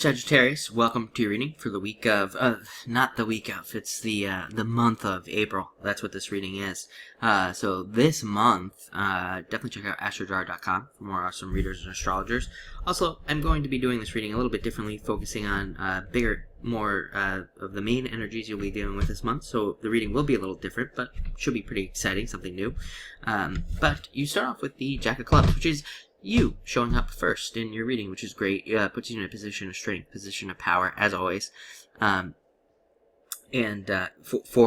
Sagittarius, welcome to your reading for the week of, not the week of, it's the month of April. That's what this reading is. So this month, definitely check out astrojar.com for more awesome readers and astrologers. Also, I'm going to be doing this reading a little bit differently, focusing on, more of the main energies you'll be dealing with this month. So the reading will be a little different, but should be pretty exciting, something new. But you start off with the Jack of Clubs, which is you showing up first in your reading, which is great. Puts you in a position of strength, position of power, as always. For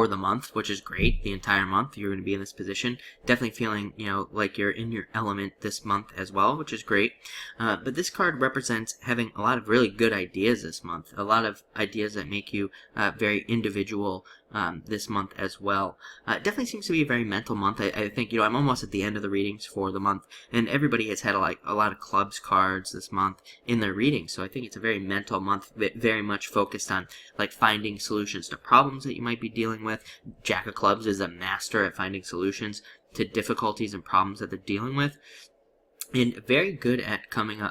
the month, which is great, the entire month, you're going to be in this position. Definitely feeling, like you're in your element this month as well, which is great. But this card represents having a lot of really good ideas this month. A lot of ideas that make you very individual this month as well. It definitely seems to be a very mental month. I think, I'm almost at the end of the readings for the month, and everybody has had a lot of clubs cards this month in their readings. So I think it's a very mental month, very much focused on finding solutions to problems that you might be dealing with. Jack of Clubs is a master at finding solutions to difficulties and problems that they're dealing with, and very good at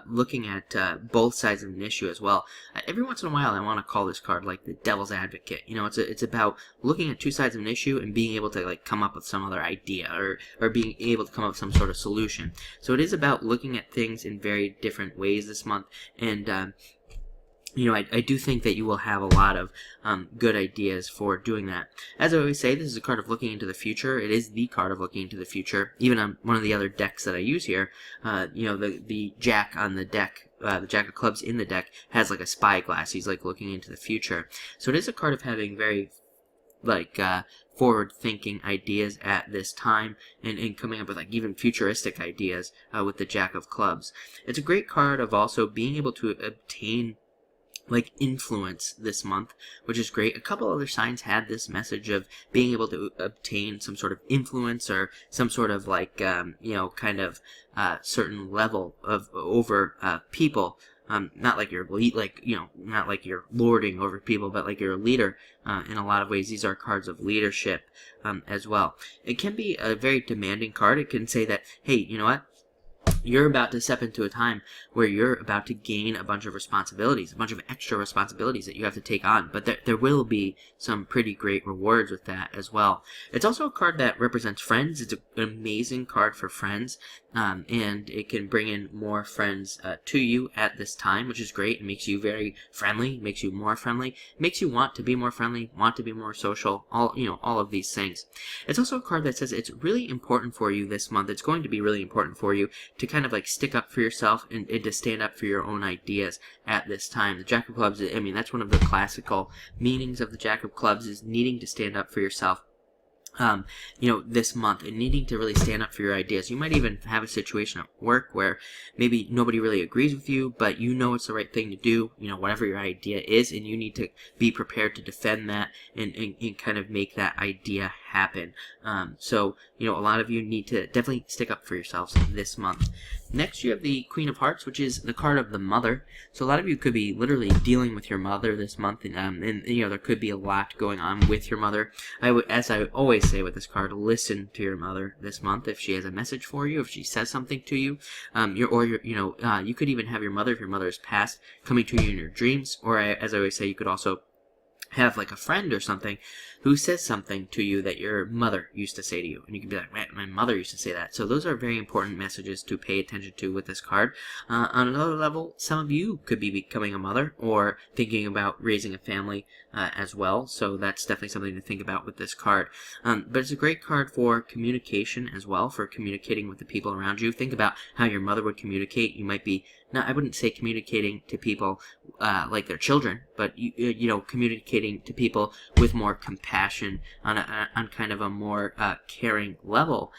looking at both sides of an issue as well. Every once in a while, I want to call this card like the devil's advocate. It's about looking at two sides of an issue and being able to come up with some other idea, or being able to come up with some sort of solution. So it is about looking at things in very different ways this month, and I do think that you will have a lot of good ideas for doing that. As I always say, this is a card of looking into the future. It is the card of looking into the future. Even on one of the other decks that I use here, the Jack on the deck, the Jack of Clubs in the deck, has a spyglass. He's looking into the future. So it is a card of having very forward-thinking ideas at this time, and coming up with even futuristic ideas with the Jack of Clubs. It's a great card of also being able to obtain influence this month, which is great. A couple other signs had this message of being able to obtain some sort of influence, or some sort of certain level of over people. Not like you're not like you're lording over people, but you're a leader. In a lot of ways, these are cards of leadership as well. It can be a very demanding card. It can say that, hey, you know what? You're about to step into a time where you're about to gain a bunch of responsibilities, a bunch of extra responsibilities that you have to take on. But there will be some pretty great rewards with that as well. It's also a card that represents friends. It's an amazing card for friends, and it can bring in more friends to you at this time, which is great. It makes you very friendly, makes you more friendly, makes you want to be more friendly, want to be more social, all of these things. It's also a card that says it's really important for you this month. It's going to be really important for you to kind of stick up for yourself, and to stand up for your own ideas at this time. The Jack of Clubs, that's one of the classical meanings of the Jack of Clubs, is needing to stand up for yourself. This month, and needing to really stand up for your ideas. You might even have a situation at work where maybe nobody really agrees with you, but it's the right thing to do, whatever your idea is, and you need to be prepared to defend that, and kind of make that idea happen. So a lot of you need to definitely stick up for yourselves this month. Next, you have the Queen of Hearts, which is the card of the mother. So a lot of you could be literally dealing with your mother this month, and there could be a lot going on with your mother. As I always say with this card, listen to your mother this month. If she has a message for you, if she says something to you, you could even have your mother, if your mother is passed, coming to you in your dreams. Or as I always say, you could also have a friend or something who says something to you that your mother used to say to you, and you can be like, man, my mother used to say that. So those are very important messages to pay attention to with this card. On another level, some of you could be becoming a mother, or thinking about raising a family as well. So that's definitely something to think about with this card. But it's a great card for communication as well, for communicating with the people around you. Think about how your mother would communicate. You might be, I wouldn't say communicating to people like their children, but communicating to people with more compassion, on kind of a more caring level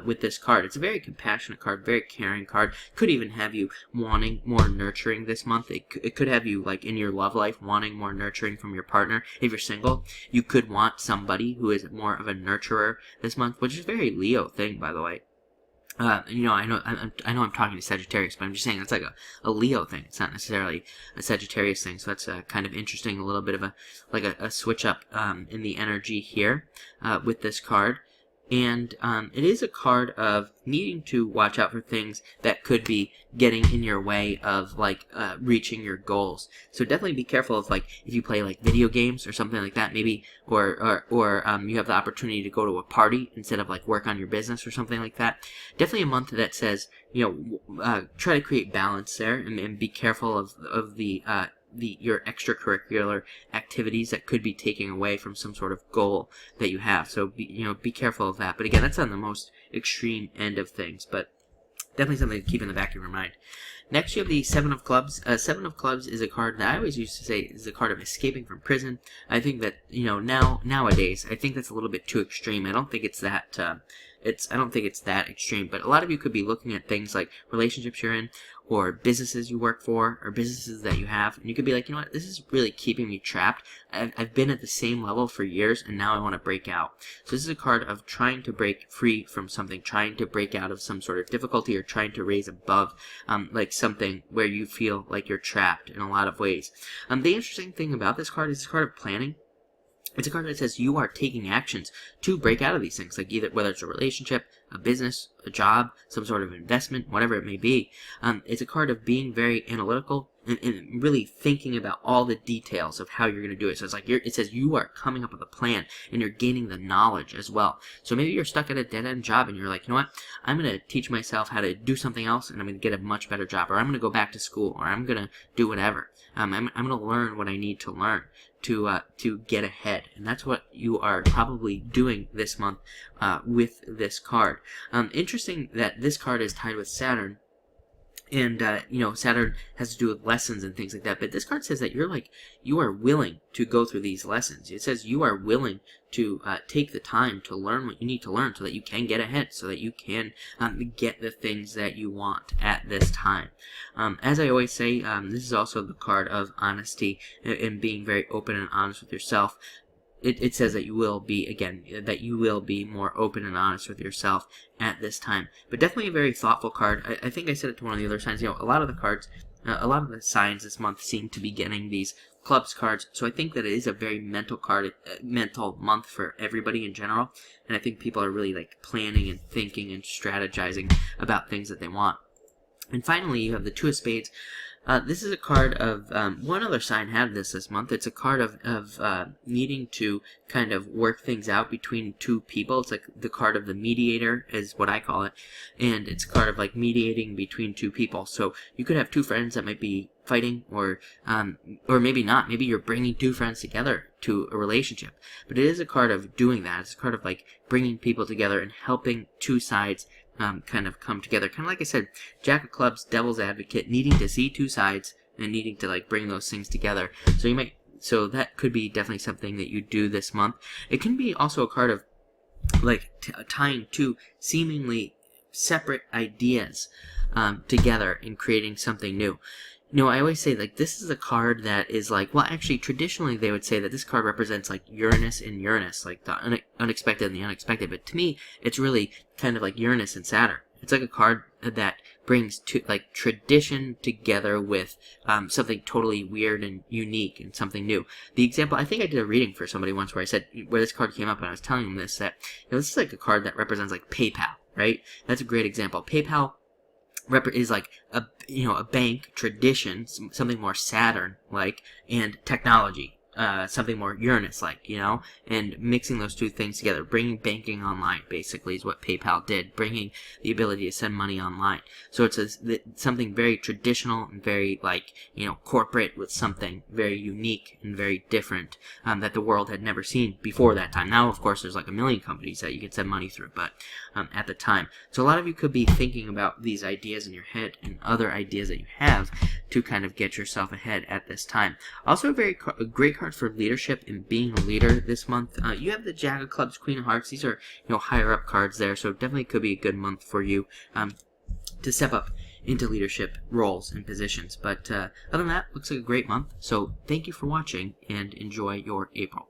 with this card. It's a very compassionate card, very caring card. Could even have you wanting more nurturing this month. It could have you in your love life wanting more nurturing from your partner. If you're single, you could want somebody who is more of a nurturer this month, which is a very Leo thing, by the way. I know I'm talking to Sagittarius, but I'm just saying that's a Leo thing. It's not necessarily a Sagittarius thing, so that's kind of interesting. A little bit of a switch up in the energy here with this card. and it is a card of needing to watch out for things that could be getting in your way of like reaching your goals. So definitely be careful of like if you play like video games or something like that, maybe, or you have the opportunity to go to a party instead of like work on your business or something like that. Definitely a month that says, try to create balance there, and be careful of your extracurricular activities that could be taking away from some sort of goal that you have. So be careful of that. But again, that's on the most extreme end of things, but definitely something to keep in the back of your mind. Next, you have the Seven of Clubs. Seven of Clubs is a card that I always used to say is a card of escaping from prison. I think that nowadays I think that's a little bit too extreme. I don't think it's that. I don't think it's that extreme. But a lot of you could be looking at things like relationships you're in, or businesses you work for, or businesses that you have, and you could be like, this is really keeping me trapped. I've been at the same level for years, and now I want to break out. So this is a card of trying to break free from something, trying to break out of some sort of difficulty, or trying to raise above, like something where you feel like you're trapped in a lot of ways. The interesting thing about this card is it's a card of planning. It's a card that says you are taking actions to break out of these things, like whether it's a relationship, a business, a job, some sort of investment, whatever it may be. It's a card of being very analytical and really thinking about all the details of how you're going to do it. So it's like it says you are coming up with a plan, and you're gaining the knowledge as well. So maybe you're stuck at a dead-end job, and you're like, I'm going to teach myself how to do something else, and I'm going to get a much better job, or I'm going to go back to school, or I'm going to do whatever. I'm going to learn what I need to learn to get ahead, and that's what you are probably doing this month with this card. Interesting that this card is tied with Saturn, and Saturn has to do with lessons and things like that. But this card says that you are willing to go through these lessons. It says you are willing to take the time to learn what you need to learn, so that you can get ahead, so that you can get the things that you want at this time. As I always say, this is also the card of honesty and being very open and honest with yourself. It says that you will be more open and honest with yourself at this time. But definitely a very thoughtful card. I think I said it to one of the other signs. A lot of the cards, a lot of the signs this month seem to be getting these clubs cards. So I think that it is a very mental month for everybody in general. And I think people are really like planning and thinking and strategizing about things that they want. And finally, you have the Two of Spades. This is a card of, one other sign had this month. It's a card of needing to kind of work things out between two people. It's like the card of the mediator is what I call it. And it's a card of like mediating between two people. So you could have two friends that might be fighting, or maybe not. Maybe you're bringing two friends together to a relationship. But it is a card of doing that. It's a card of like bringing people together and helping two sides kind of come together. Kind of like I said, Jack of Clubs, Devil's Advocate, needing to see two sides and needing to like bring those things together. So that could be definitely something that you do this month. It can be also a card of like tying two seemingly separate ideas together and creating something new. I always say, like, this is a card that is like, well, actually, traditionally, they would say that this card represents, like, Uranus and Uranus, like, the unexpected and the unexpected. But to me, it's really kind of like Uranus and Saturn. It's like a card that brings tradition together with something totally weird and unique and something new. The example, I think I did a reading for somebody once where this card came up, and I was telling them this, that, this is like a card that represents, like, PayPal, right? That's a great example. PayPal is like a bank, tradition, something more Saturn-like, and technology, something more Uranus-like, and mixing those two things together, bringing banking online, basically, is what PayPal did, bringing the ability to send money online. So it's something very traditional and very, corporate, with something very unique and very different that the world had never seen before that time. Now, of course, there's like a million companies that you can send money through, but at the time. So a lot of you could be thinking about these ideas in your head and other ideas that you have to kind of get yourself ahead at this time. Also, a great card for leadership and being a leader this month. You have the Jack of Clubs, Queen of Hearts. These are higher up cards there, so definitely could be a good month for you to step up into leadership roles and positions. But other than that, looks like a great month. So thank you for watching, and enjoy your April.